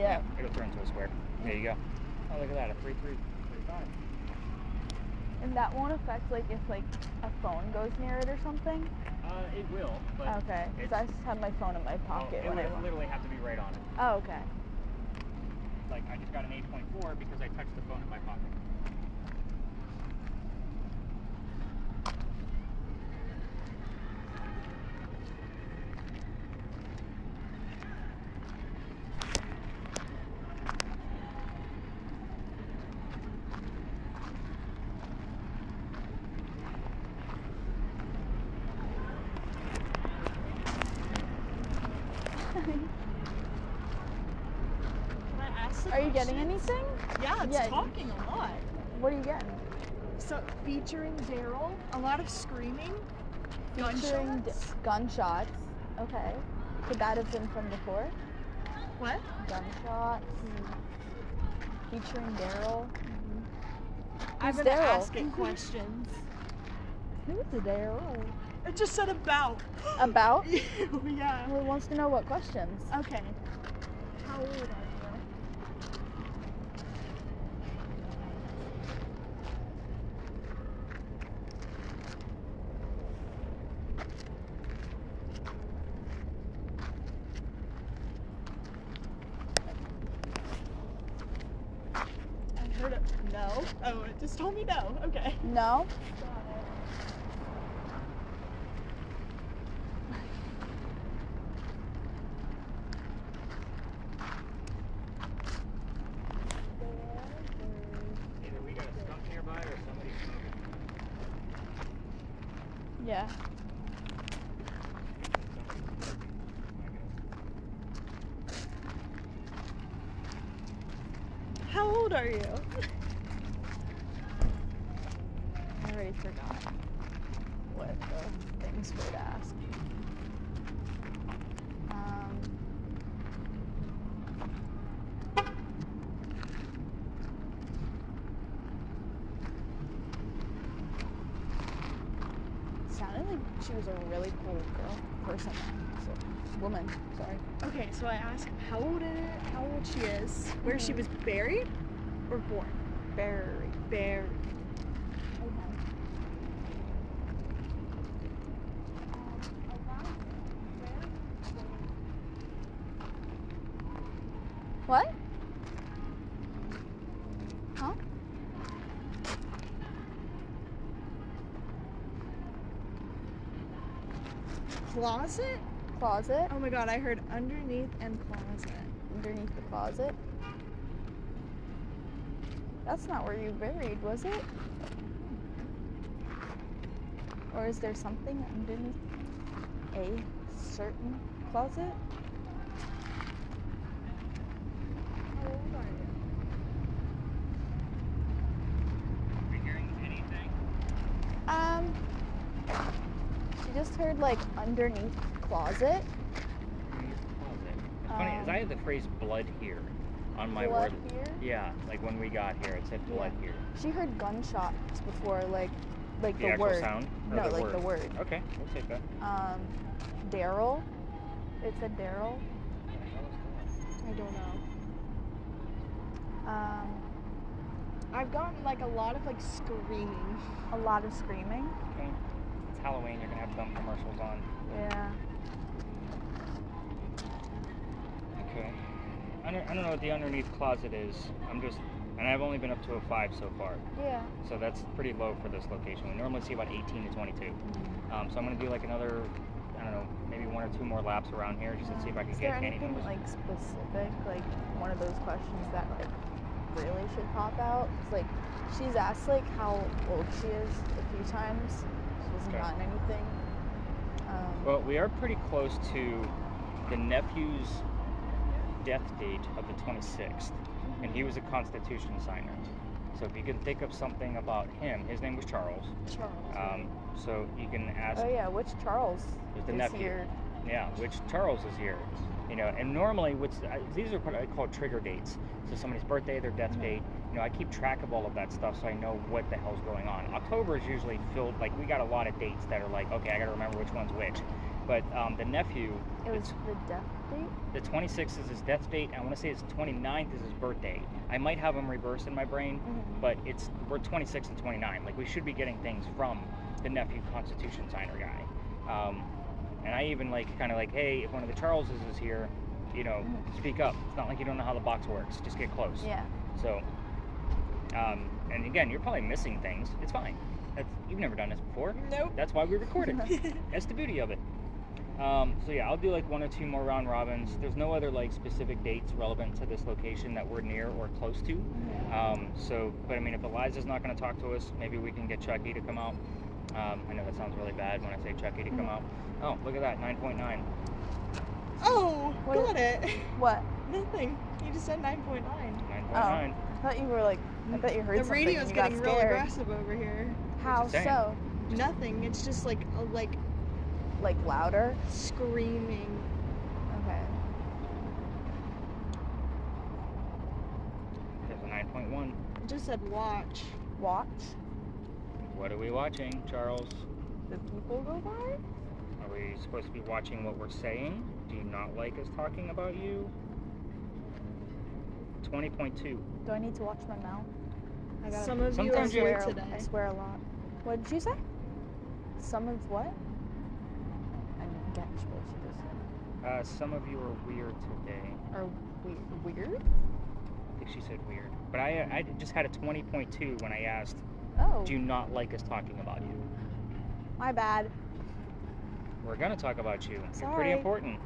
Yeah. It'll turn into a square. There you go. Oh, look at that, a 3335. And that won't affect like if like a phone goes near it or something? It will, but okay, because I just have my phone in my pocket when I would literally have to be right on it. Oh, okay. Like I just got an 8.4 because I touched the phone in my pocket. Are you getting anything? Yeah, it's talking a lot. What are you getting? So, featuring Daryl, a lot of screaming, Featuring gunshots. Okay. Could that have been from before? What? Gunshots. Featuring Daryl. I'm Who's gonna Daryl? ask it questions. Who's Daryl? It just said about. About? Yeah. Well, it wants to know what questions. Okay. How old are you? I heard it. No. Oh, it just told me no. Okay. No? Either we got a skunk nearby or somebody's smoking. Yeah. How old are you? I already forgot what the things were to ask. Sounded like she was a really cool woman, sorry. Okay, so I asked how old she is, where she was buried or born. Buried. What? Huh? Closet? Closet? Oh my god, I heard underneath and closet. Underneath the closet? That's not where you buried, was it? Or is there something underneath a certain closet? How old are you? Are you hearing anything? She just heard like underneath closet. It's funny, is I had the phrase blood here on my Blood word. here? Yeah, like when we got here, it said blood here. She heard gunshots before, like The the actual word. sound? Or No, the like word? the word. Okay, we'll take that. Daryl. It said Daryl. I don't know. I've gotten like a lot of like screaming. A lot of screaming. Okay. It's Halloween, you're gonna have dumb commercials on. Yeah. Okay. I don't know what the underneath closet is. And I've only been up to a 5 so far. Yeah. So that's pretty low for this location. We normally see about 18 to 22. So I'm gonna do like another, I don't know, maybe 1 or 2 more laps around here just to see if I can Is get there anything. anything like specific, like one of those questions that like really should pop out? 'Cause, like she's asked like how old she is a few times. She hasn't Okay. gotten anything. Well, we are pretty close to the nephew's death date of the 26th, and he was a Constitution signer. So if you can think of something about him, his name was Charles. Charles. So you can ask. Oh yeah, which Charles There's the is nephew. here? Yeah, which Charles is here. You know, and normally these are what I call trigger dates. So somebody's birthday, their death date. You know, I keep track of all of that stuff so I know what the hell's going on. October is usually filled, like we got a lot of dates that are like, okay, I gotta remember which one's which. But the nephew, It was the death date? the 26th is his death date. I want to say his 29th is his birthday. I might have them reversed in my brain, but we're 26 and 29. Like, we should be getting things from the nephew Constitution signer guy. And I even kind of hey, if one of the Charleses is here, speak up. It's not like you don't know how the box works. Just get close. Yeah. So, and again, you're probably missing things. It's fine. You've never done this before. Nope. That's why we record it. That's the beauty of it. So yeah, I'll do one or two more round robins. There's no other specific dates relevant to this location that we're near or close to. But I mean, if Eliza's not going to talk to us, maybe we can get Chucky to come out. I know that sounds really bad when I say Chucky to come out. Oh, look at that, 9.9. Oh, got it. What? Nothing. You just said 9.9. 9.9. I thought you were I bet you heard The something. radio's and you got getting real scared. aggressive over here. How What's it saying? so? Nothing. It's just like Louder? screaming. Okay. There's a 9.1. It just said watch. Watch What are we watching, Charles? the people go by? Are we supposed to be watching what we're saying? Do you not like us talking about you? 20.2. Do I need to watch my mouth? I gotta Some of you are Sometimes you- here swear, today. I swear a lot. What did you say? Some of what? I didn't catch what she just said. Some of you are weird today. Are weird? I think she said weird. But I just had a 20.2 when I asked, Oh, do you not like us talking about you? my bad. We're going to talk about you. You're Sorry. pretty important.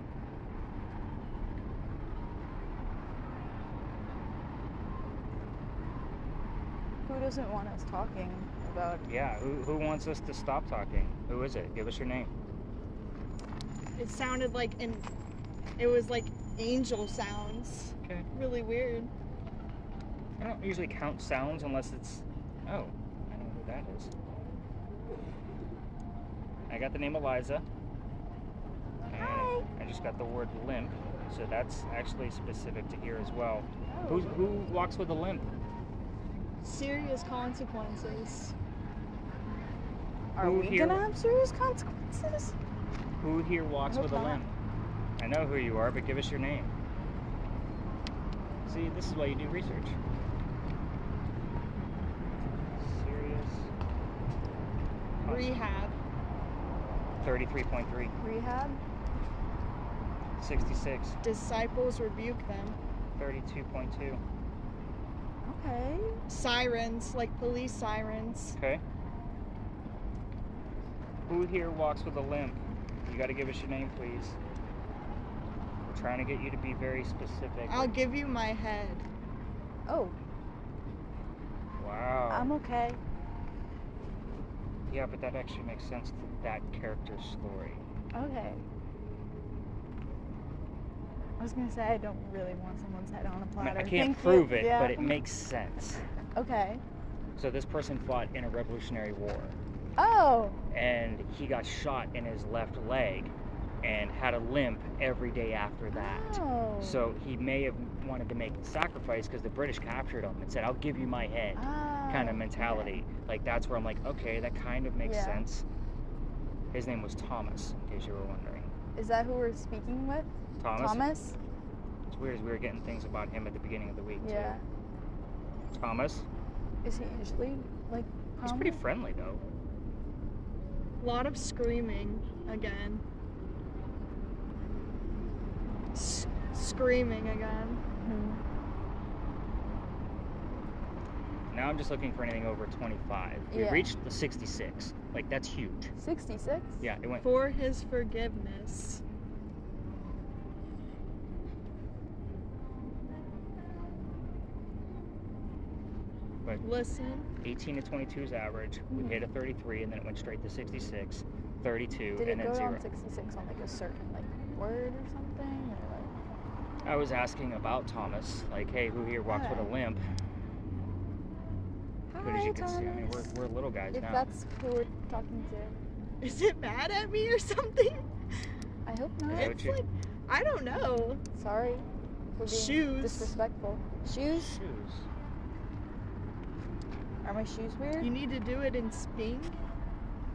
Who doesn't want us talking about? Yeah, who wants us to stop talking? Who is it? Give us your name. It sounded it was like angel sounds. Okay. Really weird. I don't usually count sounds unless it's... Oh, I know who that is. I got the name Eliza. And Hi. I just got the word limp, so that's actually specific to here as well. Oh. Who walks with a limp? Serious consequences. Are Who we here- gonna have serious consequences? Who here walks I hope with a not. limp? I know who you are, but give us your name. See, this is why you do research. Serious. Rehab. 33.3. Rehab? 66. Disciples rebuke them. 32.2. Okay. Sirens, like police sirens. Okay. Who here walks with a limp? You got to give us your name, please. We're trying to get you to be very specific. I'll give you my head. Oh, Wow. I'm okay. Yeah, but that actually makes sense to that character's story. Okay. I was gonna say I don't really want someone's head on a I, platter. mean, I can't Thank prove you. it, Yeah. but it makes sense. Okay. So this person fought in a Revolutionary War, Oh. and he got shot in his left leg and had a limp every day after that. Oh. So he may have wanted to make a sacrifice because the British captured him and said, I'll give you my head, kind of mentality. Like, that's where I'm like, okay, that kind of makes Yeah. sense. His name was Thomas, in case you were wondering. Is that who we're speaking with? Thomas? Thomas? It's weird as we were getting things about him at the beginning of the week, Yeah. too. Thomas? Is he usually like? He's pretty calm? friendly, though. A lot of screaming again. Screaming again. Mhm. Now I'm just looking for anything over 25. We Yeah. reached the 66. Like, that's huge. 66. Yeah, it went. For his forgiveness. But Listen. 18 to 22 is average. We Mhm. hit a 33, and then it went straight to 66, 32, Did it and then go 0. down 66 on like a certain like word or something, or like? I was asking about Thomas, like, hey, who here walks with a Hi. limp? But as Hi, you can see, I mean, Thomas. we're little guys If now. that's who we're talking to, Is it mad at me or something? I hope Is not. that what It's you- like, I don't know. Sorry for being Shoes. disrespectful. Shoes? Shoes. Are my shoes weird? You need to do it in Sping.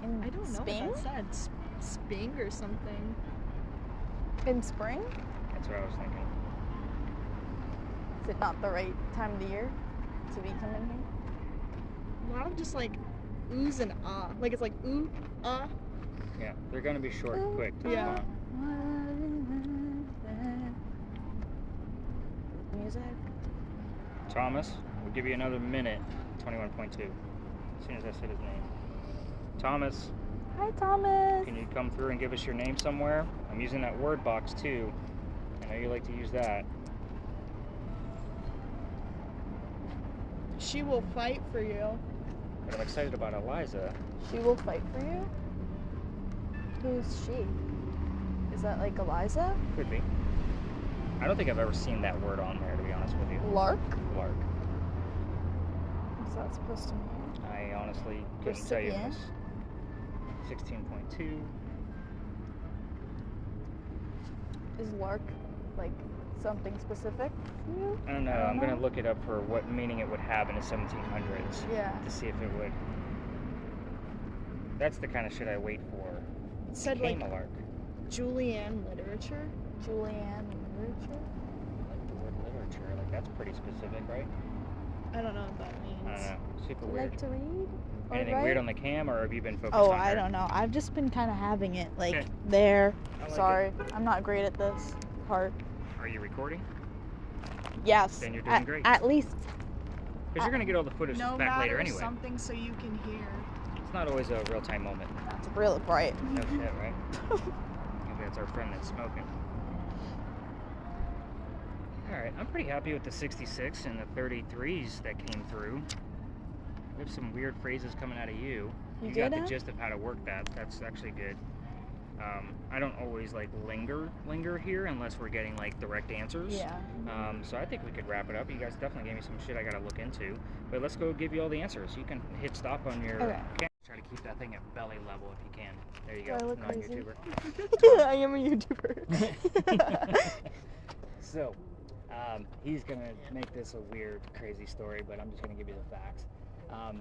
In I don't know Spain? what that said. Sping or something. In spring? That's what I was thinking. Is it not the right time of the year to be coming here? A lot of just like oohs and ah. Like it's like ooh, ah. Yeah, they're gonna be short and quick. To Yeah. Music. Thomas, we'll give you another minute. 21.2. As soon as I said his name. Thomas, Hi, Thomas. can you come through and give us your name somewhere? I'm using that word box too. I know you like to use that. She will fight for you. But I'm excited about Eliza. She will fight for you? Who's she? Is that like Eliza? Could be. I don't think I've ever seen that word on there, to be honest with you. Lark? Lark. What's that supposed to mean? I honestly couldn't tell you Recipient? this. 16.2. Is lark like something specific for you? I don't know. I don't I'm going know. to look it up for what meaning it would have in the 1700s Yeah. to see if it would. That's the kind of shit I wait for. It said Became like a lark. Julianne literature. Julianne literature? Like the word literature. Like that's pretty specific, right? I don't know what that means. I don't know. Super You weird. like to read? Or Anything write? weird on the cam, or have you been focused Oh, on I her? don't know. I've just been kind of having it like Okay. there. I like Sorry, I'm not great at this part. Are you recording? Yes. Then you're doing great. At least. Because you're going to get all the footage No back later matter anyway. something so you can hear. It's not always a real-time moment. That's really bright. No shit, right? Maybe that's our friend that's smoking. Alright, I'm pretty happy with the 66 and the 33s that came through. We have some weird phrases coming out of you. You got did, the huh? gist of how to work that. That's actually good. I don't always like linger here unless we're getting like direct answers. Yeah. So I think we could wrap it up. You guys definitely gave me some shit I gotta look into. But let's go give you all the answers. You can hit stop on your Okay. camera. Try to keep that thing at belly level if you can. There you Do I go. look crazy? Non-YouTuber. I am a YouTuber. So, he's gonna make this a weird, crazy story, but I'm just gonna give you the facts.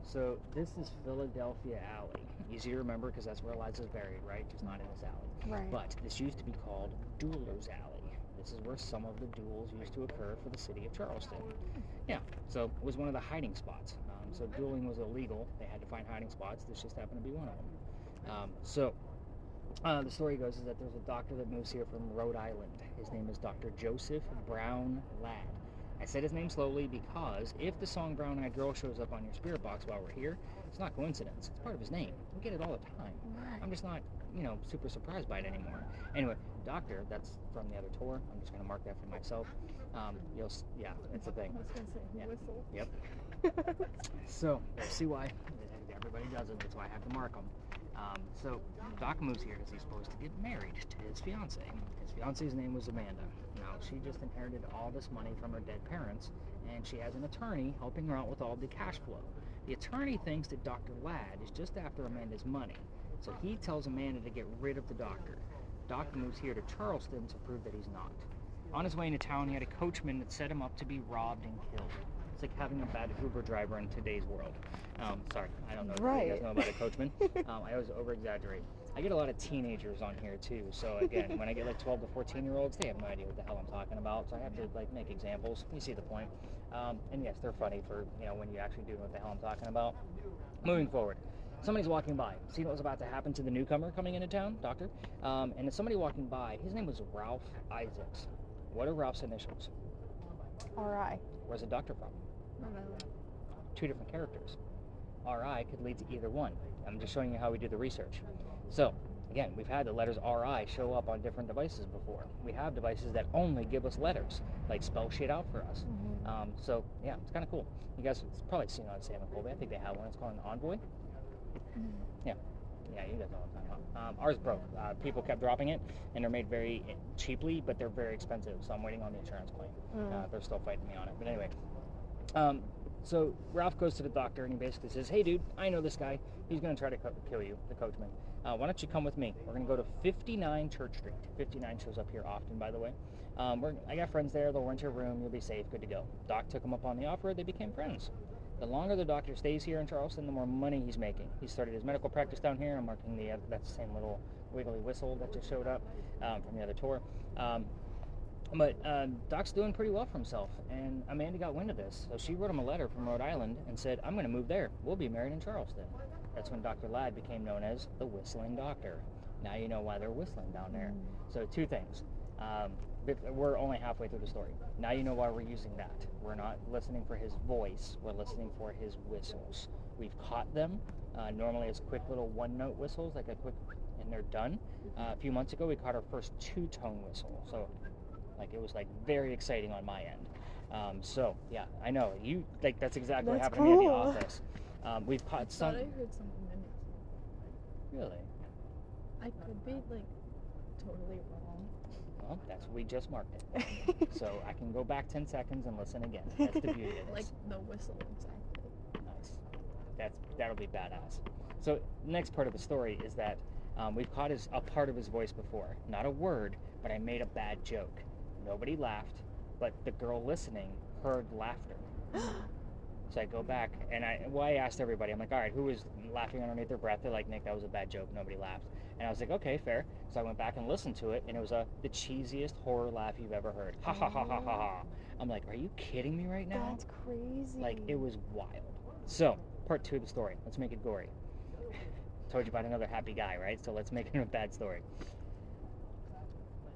So this is Philadelphia Alley. Easy to remember because that's where Eliza's buried, right? Just not in this alley. Right. But this used to be called Dueller's Alley. This is where some of the duels used to occur for the city of Charleston. Yeah, so it was one of the hiding spots. So dueling was illegal. They had to find hiding spots. This just happened to be one of them. The story goes is that there's a doctor that moves here from Rhode Island. His name is Dr. Joseph Brown Ladd. I said his name slowly because if the song Brown Eyed Girl shows up on your spirit box while we're here, it's not coincidence. It's part of his name. We get it all the time. Right. I'm just not, super surprised by it anymore. Anyway, doctor, that's from the other tour. I'm just going to mark that for myself. Yeah, that's the thing. I was gonna say Yeah. whistle. Yep. So, see why everybody does it. That's why I have to mark them. So, Doc moves here because he's supposed to get married to his fiance. His fiance's name was Amanda. Now, she just inherited all this money from her dead parents, and she has an attorney helping her out with all the cash flow. The attorney thinks that Dr. Ladd is just after Amanda's money, so he tells Amanda to get rid of the doctor. Doc moves here to Charleston to prove that he's not. On his way into town, he had a coachman that set him up to be robbed and killed. It's like having a bad Uber driver in today's world. Sorry, I don't know if you guys Right. know about a coachman. I always over-exaggerate. I get a lot of teenagers on here too, so again, when I get like 12 to 14-year-olds, they have no idea what the hell I'm talking about, so I have to like make examples. You see the point. And yes, they're funny for, when you actually do know what the hell I'm talking about. Moving forward. Somebody's walking by. See what was about to happen to the newcomer coming into town, doctor? And there's somebody walking by. His name was Ralph Isaacs. What are Ralph's initials? R.I. Where's the doctor from? Two different characters. RI could lead to either one. I'm just showing you how we do the research. So, again, we've had the letters RI show up on different devices before. We have devices that only give us letters, like spell shit out for us. So, yeah, it's kind of cool. You guys have probably seen it on Sam and Colby. I think they have one. It's called an Envoy. Yeah, you guys know what I'm talking about. Ours broke. People kept dropping it, and they're made very cheaply, but they're very expensive, so I'm waiting on the insurance claim. They're still fighting me on it. But anyway, so Ralph goes to the doctor, and he basically says, hey, dude, I know this guy. He's going to try to kill you, the coachman. Why don't you come with me? We're going to go to 59 Church Street. 59 shows up here often, by the way. I got friends there. They'll rent your room. You'll be safe. Good to go. Doc took him up on the offer. They became friends. The longer the doctor stays here in Charleston, the more money he's making. He started his medical practice down here. I'm marking that's the same little wiggly whistle that just showed up from the other tour. But Doc's doing pretty well for himself, and Amanda got wind of this, so she wrote him a letter from Rhode Island and said, I'm going to move there. We'll be married in Charleston. That's when Dr. Ladd became known as the Whistling Doctor. Now you know why they're whistling down there. So 2 things. We're only halfway through the story. Now you know why we're using that. We're not listening for his voice. We're listening for his whistles. We've caught them normally as quick little 1-note whistles, like a quick, and they're done. A few months ago, we caught our first 2-tone whistle. So like it was like very exciting on my end. So yeah, I know you like that's exactly what happened to me at the office. We've caught some. I thought I heard something in it. Really? I could be like totally wrong. Well, that's we just marked it. So I can go back 10 seconds and listen again. That's the beauty of this. Like the whistle exactly. Nice. That'll be badass. So next part of the story is that we've caught a part of his voice before. Not a word, but I made a bad joke. Nobody laughed, but the girl listening heard laughter. So I go back and I asked everybody, I'm like, all right, who was laughing underneath their breath? They're like, Nick, that was a bad joke. Nobody laughed. And I was like, okay, fair. So I went back and listened to it, and it was the cheesiest horror laugh you've ever heard. Ha ha ha ha ha ha. I'm like, are you kidding me right now? That's crazy. Like, it was wild. So, part 2 of the story. Let's make it gory. Told you about another happy guy, right? So let's make it a bad story.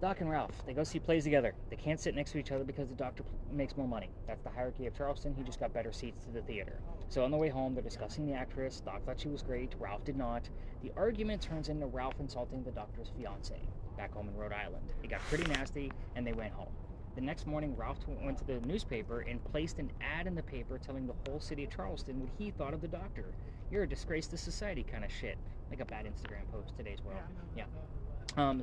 Doc and Ralph, they go see plays together. They can't sit next to each other because the doctor makes more money. That's the hierarchy of Charleston. He just got better seats to the theater. So on the way home, they're discussing the actress. Doc thought she was great. Ralph did not. The argument turns into Ralph insulting the doctor's fiance back home in Rhode Island. It got pretty nasty, and they went home. The next morning, Ralph went to the newspaper and placed an ad in the paper telling the whole city of Charleston what he thought of the doctor. You're a disgrace to society kind of shit. Like a bad Instagram post, today's world. Yeah.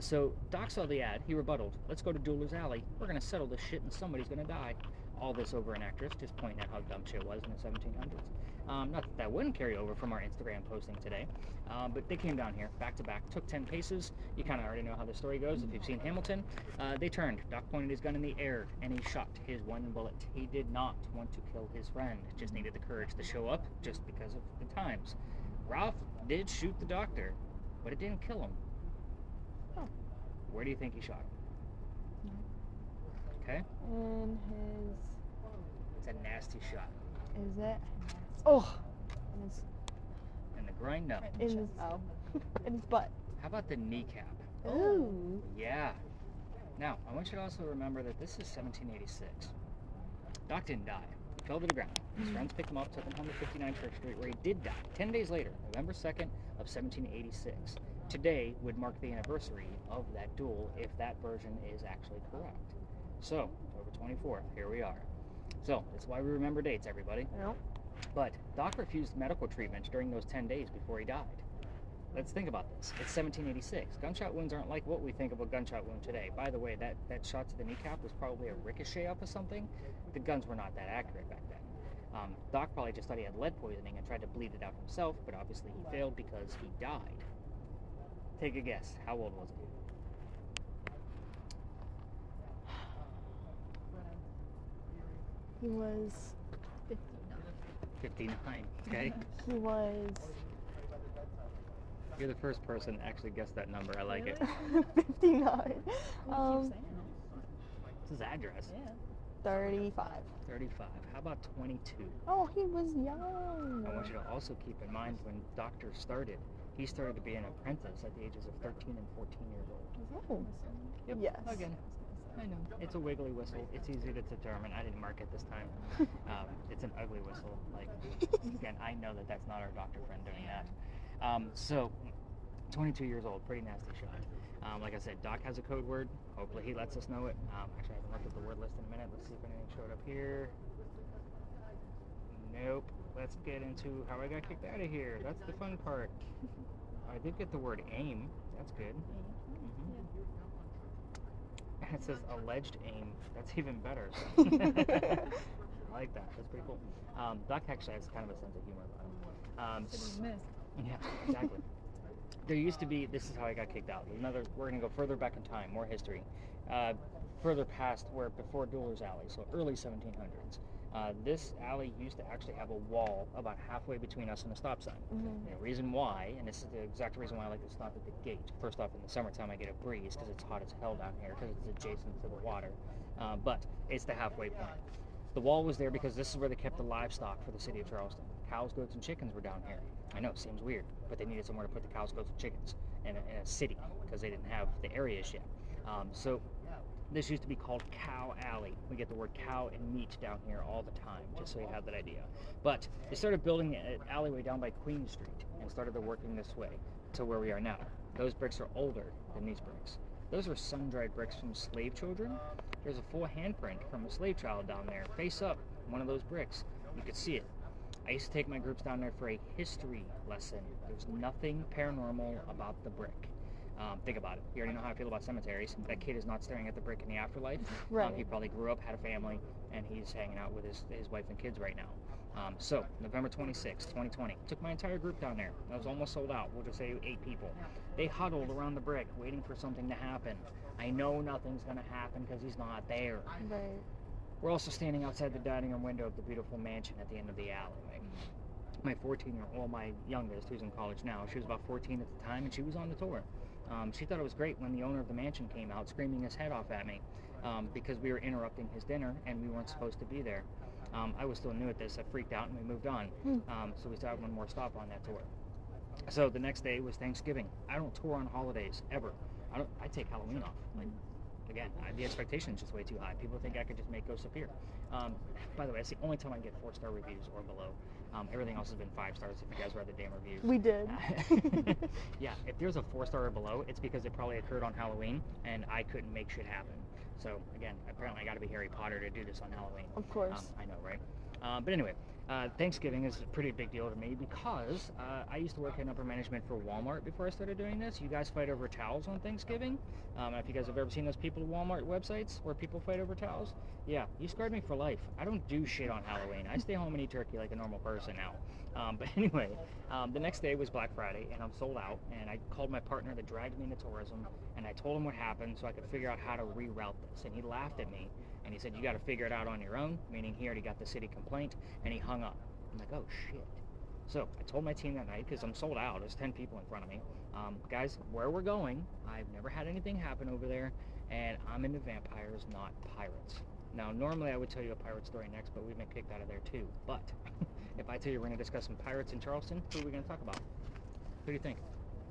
So Doc saw the ad, he rebutted, let's go to Jeweler's Alley, we're going to settle this shit and somebody's going to die. All this over an actress, just pointing out how dumb shit was in the 1700s. Not that wouldn't carry over from our Instagram posting today, but they came down here, back to back, took 10 paces. You kind of already know how the story goes if you've seen Hamilton. They turned, Doc pointed his gun in the air, and he shot his 1 bullet. He did not want to kill his friend, just needed the courage to show up just because of the times. Ralph did shoot the doctor, but it didn't kill him. Where do you think he shot him? Okay. In his. It's a nasty shot. Is it? Oh. In the groin? No. In his. Oh. In his butt. How about the kneecap? Ooh. Yeah. Now, I want you to also remember that this is 1786. Doc didn't die. He fell to the ground. His friends picked him up, took him home to 59 Church Street, where he did die 10 days later, November 2nd of 1786. Today would mark the anniversary of that duel, if that version is actually correct. So, October 24th, here we are. So, that's why we remember dates, everybody. Yep. But Doc refused medical treatment during those 10 days before he died. Let's think about this. It's 1786. Gunshot wounds aren't like what we think of a gunshot wound today. By the way, that shot to the kneecap was probably a ricochet off of something. The guns were not that accurate back then. Doc probably just thought he had lead poisoning and tried to bleed it out himself, but obviously he failed because he died. Take a guess. How old was he? He was 59. 59. Okay. He was You're the first person to actually guess that number. I like it. 59. Keep saying it. What's his address? Yeah. 35. 35. How about 22? Oh, he was young. I want you to also keep in mind when Doctor started, he started to be an apprentice at the ages of 13 and 14 years old. Oh. Yep. Yes. Again, I know. It's a wiggly whistle. It's easy to determine. I didn't mark it this time. It's an ugly whistle. Like, again, I know that that's not our doctor friend doing that. So, 22 years old, pretty nasty shot. Like I said, Doc has a code word. Hopefully he lets us know it. Actually, I haven't looked at the word list in a minute. Let's see if anything showed up here. Nope. Let's get into how I got kicked out of here. That's the fun part. I did get the word aim. That's good. And it says alleged aim. That's even better. I like that. That's pretty cool. Doc actually has kind of a sense of humor about him. Yeah, exactly. There used to be, this is how I got kicked out. We're going to go further back in time, more history. further past where before Dueler's Alley, so early 1700s. This alley used to actually have a wall about halfway between us and a stop sign. And the reason why, and this is the exact reason why I like to stop at the gate. First off, in the summertime I get a breeze because it's hot as hell down here because it's adjacent to the water. But it's the halfway point. The wall was there because this is where they kept the livestock for the city of Charleston. Cows, goats, and chickens were down here. I know, seems weird, but they needed somewhere to put the cows, goats, and chickens in a city because they didn't have the areas yet. So this used to be called Cow Alley. We get the word cow and meat down here all the time, just so you have that idea. But they started building an alleyway down by Queen Street and started working this way to where we are now. Those bricks are older than these bricks. Those are sun-dried bricks from slave children. There's a full handprint from a slave child down there, face up, one of those bricks. You could see it. I used to take my groups down there for a history lesson. There's nothing paranormal about the brick. Think about it. You already know how I feel about cemeteries. That kid is not staring at the brick in the afterlife. Right. He probably grew up, had a family, and he's hanging out with his wife and kids right now. So, November 26, 2020. Took my entire group down there. I was almost sold out. We'll just say 8 people. They huddled around the brick, waiting for something to happen. I know nothing's going to happen because he's not there. Right. We're also standing outside the dining room window of the beautiful mansion at the end of the alleyway. My 14-year-old, well, my youngest, who's in college now, she was about 14 at the time, and she was on the tour. She thought it was great when the owner of the mansion came out screaming his head off at me because we were interrupting his dinner and we weren't supposed to be there. I was still new at this. I freaked out and we moved on. So we still had one more stop on that tour. So the next day was Thanksgiving. I don't tour on holidays ever. I take Halloween off. Like, again, the expectation is just way too high. People think I could just make ghosts appear. By the way, that's the only time I get 4-star reviews or below. Everything else has been 5 stars if you guys read the damn reviews. We did. Yeah, if there's a 4-star or below, it's because it probably occurred on Halloween and I couldn't make shit happen. So again, apparently I got to be Harry Potter to do this on Halloween. Of course. I know, right? But anyway, Thanksgiving is a pretty big deal to me because I used to work in upper management for Walmart before I started doing this. You guys fight over towels on Thanksgiving. If you guys have ever seen those people at Walmart websites where people fight over towels, yeah, you scarred me for life. I don't do shit on Halloween. I stay home and eat turkey like a normal person now. But anyway, the next day was Black Friday and I'm sold out, and I called my partner that dragged me into tourism and I told him what happened so I could figure out how to reroute this, and he laughed at me. And he said, you got to figure it out on your own, meaning he already got the city complaint, and he hung up. I'm like, oh, shit. So I told my team that night, because I'm sold out, there's 10 people in front of me. Guys, where we're going, I've never had anything happen over there, and I'm into vampires, not pirates. Now, normally I would tell you a pirate story next, but we've been kicked out of there too. But if I tell you we're going to discuss some pirates in Charleston, who are we going to talk about? Who do you think?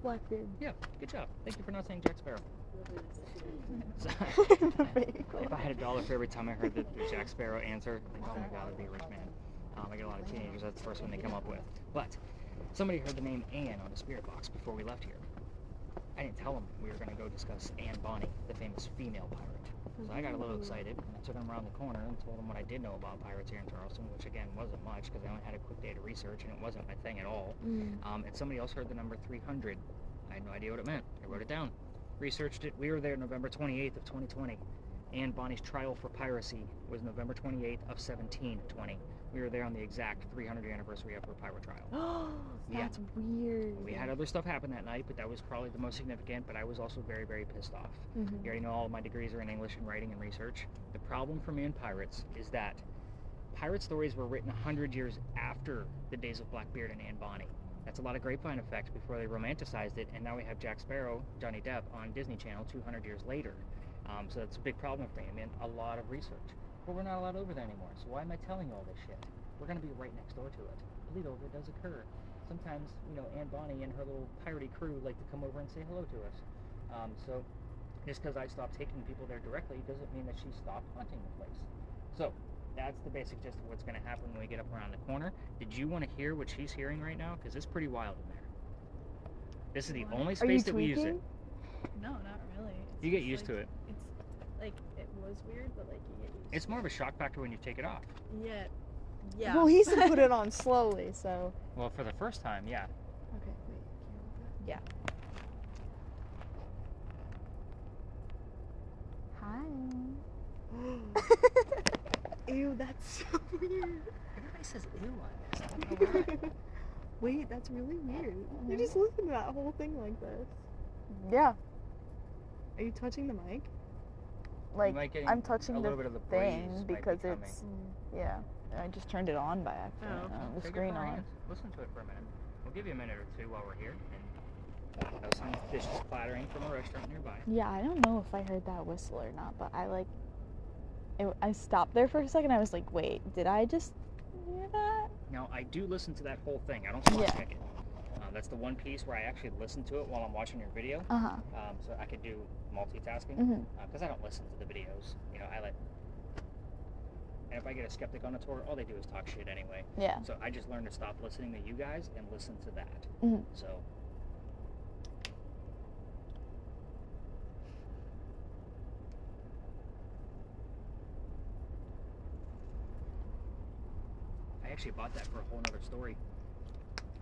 Blackbeard. Yeah, good job. Thank you for not saying Jack Sparrow. So, if I had $1 for every time I heard the Jack Sparrow answer, I think, oh my god, I'd be a rich man. I get a lot of teenagers, that's the first one they come up with. But somebody heard the name Anne on the spirit box before we left here. I didn't tell them we were going to go discuss Anne Bonny, the famous female pirate. So I got a little excited, and I took them around the corner and told them what I did know about pirates here in Charleston, which again wasn't much because I only had a quick day to research and it wasn't my thing at all. And somebody else heard the number 300. I had no idea what it meant. I wrote it down. Researched it. We were there November 28th of 2020. Anne Bonny's trial for piracy was November 28th of 1720. We were there on the exact 300th anniversary of her pirate trial. That's weird. We had other stuff happen that night, but that was probably the most significant, but I was also very, very pissed off. You already know all of my degrees are in English and writing and research. The problem for me in pirates is that pirate stories were written 100 years after the days of Blackbeard and Anne Bonny. That's a lot of grapevine effect before they romanticized it, and now we have Jack Sparrow, Johnny Depp, on Disney Channel 200 years later. So that's a big problem for me. I mean, a lot of research. But we're not allowed over there anymore, so why am I telling you all this shit? We're going to be right next door to it. Bleed over does occur. Sometimes, you know, Anne Bonny and her little piratey crew like to come over and say hello to us. So just because I stopped taking people there directly doesn't mean that she stopped haunting the place. So that's the basic gist of what's going to happen when we get up around the corner. Did you want to hear what she's hearing right now? Because it's pretty wild in there. This is the only space that we use it. No, not really. You get used to it. It's like, it was weird, but like, you get used It's to more of a shock factor when you take it off. it. Yeah. Well, he used to put it on slowly, so. Well, for the first time, yeah. Okay, wait. Yeah. Hi. Ew, that's so weird. Everybody says ew on this. I don't know why. Wait, that's really weird. You just listen to that whole thing like this. Yeah. Are you touching the mic? like might get I'm touching a the little bit of the thing breeze might be because coming. it's yeah. I just turned it on by accident. Oh. The Take it screen for a on. chance. Listen to it for a minute. We'll give you a minute or two while we're here. And have some dishes clattering from a restaurant nearby. Yeah, I don't know if I heard that whistle or not, but I stopped there for a second. I was like, wait, did I just hear that? Now, I do listen to that whole thing. I don't spot Yeah. check it. That's the one piece where I actually listen to it while I'm watching your video. Uh-huh. So I could do multitasking. Mhm. Because I don't listen to the videos. You know, and if I get a skeptic on a tour, all they do is talk shit anyway. Yeah. So I just learned to stop listening to you guys and listen to that. Mhm. So. I actually bought that for a whole nother story.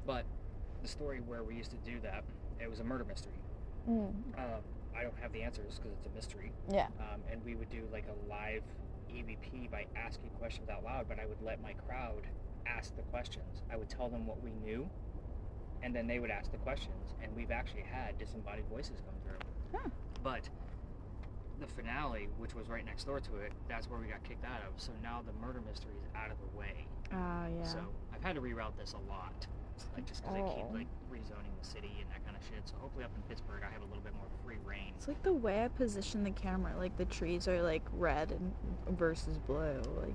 But the story where we used to do that, it was a murder mystery. Mm. I don't have the answers because it's a mystery. Yeah. And we would do like a live EVP by asking questions out loud, but I would let my crowd ask the questions. I would tell them what we knew, and then they would ask the questions. And we've actually had disembodied voices come through. Huh. But the finale, which was right next door to it, that's where we got kicked out of. So now the murder mystery is out of the way. Yeah. So I've had to reroute this a lot, like just because I keep Oh. like rezoning the city and that kind of shit. So hopefully up in Pittsburgh I have a little bit more free reign. It's like the way I position the camera, like the trees are like red and versus blue, like.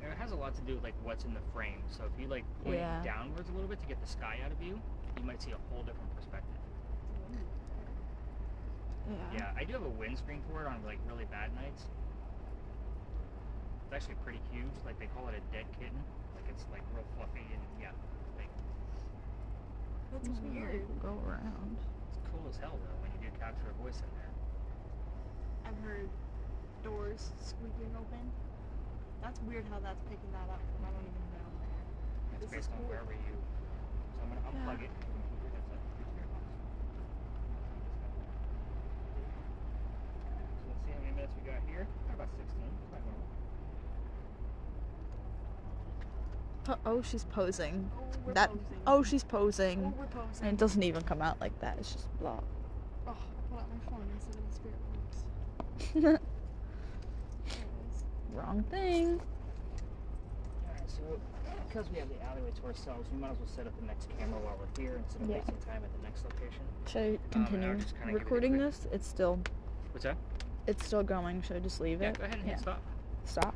It has a lot to do with like what's in the frame. So if you like point Yeah. downwards a little bit to get the sky out of view, you might see a whole different perspective. Yeah, I do have a windscreen for it on like really bad nights. It's actually pretty huge. Like they call it a dead kitten. Like it's like real fluffy and yeah, like That's weird. Go around. it's cool as hell though when you do capture a voice in there. I've heard doors squeaking open. That's weird how that's picking that up from I don't even know. It's This based is on cool. wherever you. So I'm gonna unplug it. You can keep your headset. Keep your earphones. So let's see how many minutes we got here. About 16. Quite normal. Oh, she's posing. Oh, we're That. posing. Oh, she's posing. Oh, we're posing. And it doesn't even come out like that. It's just blah. Oh, I pulled out my phone instead of the spirit box. There it is. Wrong thing. Alright, so because we have the alleyway to ourselves, we might as well set up the next camera while we're here instead of Yeah. wasting time at the next location. Should I and I'll continue just kinda give it a recording quick- this? It's still What's that? going. Should I just leave Yeah, it? go ahead and hit stop. Stop.